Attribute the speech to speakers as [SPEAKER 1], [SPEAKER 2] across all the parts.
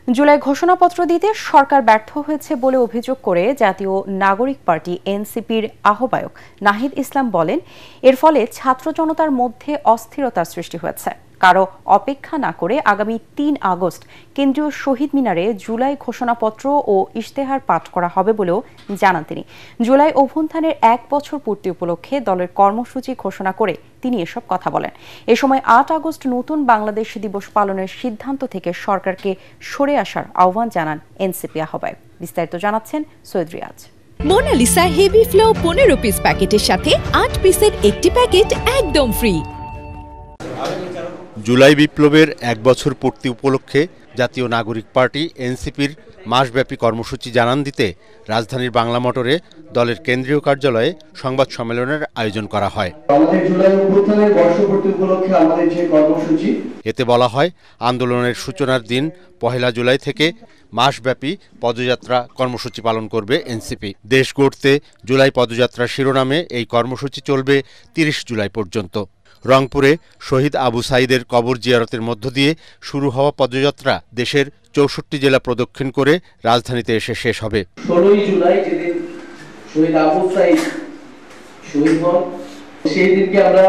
[SPEAKER 1] জুলাই ঘোষণাপত্র দিতে সরকার ব্যর্থ হয়েছে বলে অভিযোগ করে জাতীয় নাগরিক পার্টি এনসিপির আহ্বায়ক নাহিদ ইসলাম বলেন, এর ফলে ছাত্র জনতার মধ্যে অস্থিরতার সৃষ্টি হয়েছে। কারো অপেক্ষা না করে আগামী ৩ আগস্ট কেন্দ্রীয় শহীদ মিনারে জুলাই ঘোষণাপত্র ও ইশতেহার পাঠ করা হবে বলেও জানান তিনি। জুলাই অভ্যুত্থানের ১ বছর পূর্তি উপলক্ষে দলের কর্মসূচি ঘোষণা করে তিনি এসব কথা বলেন। এ সময় ৮ আগস্ট নতুন বাংলাদেশ দিবস পালনের সিদ্ধান্ত থেকে সরকারকে সরে আসার আহ্বান জানান এনসিপি আহ্বায়ক। বিস্তারিত জানাচ্ছেন Syed Riaz.
[SPEAKER 2] Monalisa heavy flow 15 piece প্যাকেটের সাথে ৮ পিসের একটি প্যাকেট একদম ফ্রি।
[SPEAKER 3] জুলাই বিপ্লবের ১ বছর পূর্তি উপলক্ষে জাতীয় নাগরিক পার্টি এনসিপির মাসব্যাপী কর্মসূচি জানান দিতে রাজধানীর বাংলা মোটরে দলের কেন্দ্রীয় কার্যালয়ে সংবাদ সম্মেলনের আয়োজন করা হয়। এতে বলা হয়, আন্দোলনের সূচনার দিন ১ জুলাই থেকে মাসব্যাপী পদযাত্রা কর্মসূচি পালন করবে এনসিপি। দেশ গড়তে জুলাই পদযাত্রা শিরোনামে এই কর্মসূচি চলবে ৩০ জুলাই পর্যন্ত। রংপুরে শহীদ আবু সাঈদের কবর জিয়ারতের মধ্য দিয়ে শুরু হওয়া পদযাত্রা দেশের ৬৪ জেলা প্রদক্ষিণ করে রাজধানীতে এসে শেষ হবে।
[SPEAKER 4] ১৬ জুলাই যেদিন শহীদ আবু সাঈদ শহীদ হন, সেই দিনকে আমরা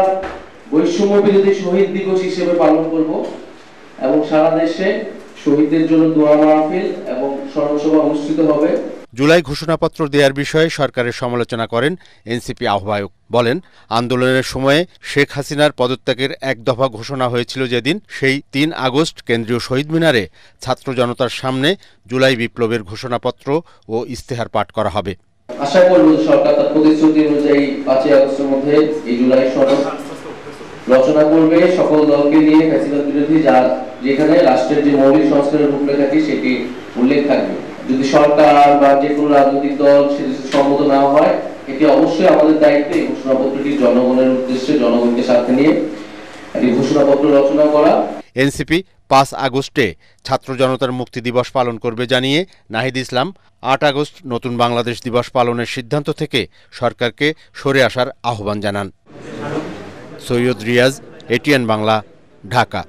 [SPEAKER 4] বৈষম্য বিরোধী শহীদ দিবস হিসেবে পালন করব এবং সারা দেশে শহীদদের জন্য দোয়া মাহফিল এবং স্মরণসভা অনুষ্ঠিত হবে।
[SPEAKER 3] জুলাই ঘোষণাপত্র দেওয়ার বিষয়ে সরকারের সমালোচনা করেন এনসিপি আহ্বায়ক। বলেন, আন্দোলনের সময়ে শেখ হাসিনার পদত্যাগের ১ দফা ঘোষণা হয়েছিল যেদিন, সেই ৩ আগস্ট কেন্দ্রীয় শহীদ মিনারে ছাত্র জনতার সামনে জুলাই বিপ্লবের ঘোষণাপত্র ও ইশতেহার পাঠ করা হবে।
[SPEAKER 4] আশা করব সরকার তার প্রতিশ্রুতি অনুযায়ী ৫ আগস্টের মধ্যে এই জুলাই সনদ রচনা করবে, সকল দলকে নিয়ে ফ্যাসিবাদ বিরোধী, যেখানে রাষ্ট্রের যে মৌলিক সংস্কারের রূপরেখাটি সেটি উল্লেখ থাকবে। যদি সরকার বা যে কোনো রাজনৈতিক দল সেটি সম্মত না হয়, এটি অবশ্যই আমাদের দায়িত্ব এই ঘোষণাপত্রটি জনগণের উদ্দেশ্যে, জনগণকে সাথে নিয়ে একটি ঘোষণাপত্র রচনা করা।
[SPEAKER 3] এনসিপি ৫ আগস্টে ছাত্র জনতার মুক্তি দিবস পালন করবে জানিয়ে নাহিদ ইসলাম ৮ আগস্ট নতুন বাংলাদেশ দিবস পালনের সিদ্ধান্ত থেকে সরকারকে সরে আসার আহ্বান জানান। সৈয়দ রিয়াজ, এটিএন বাংলা, ঢাকা।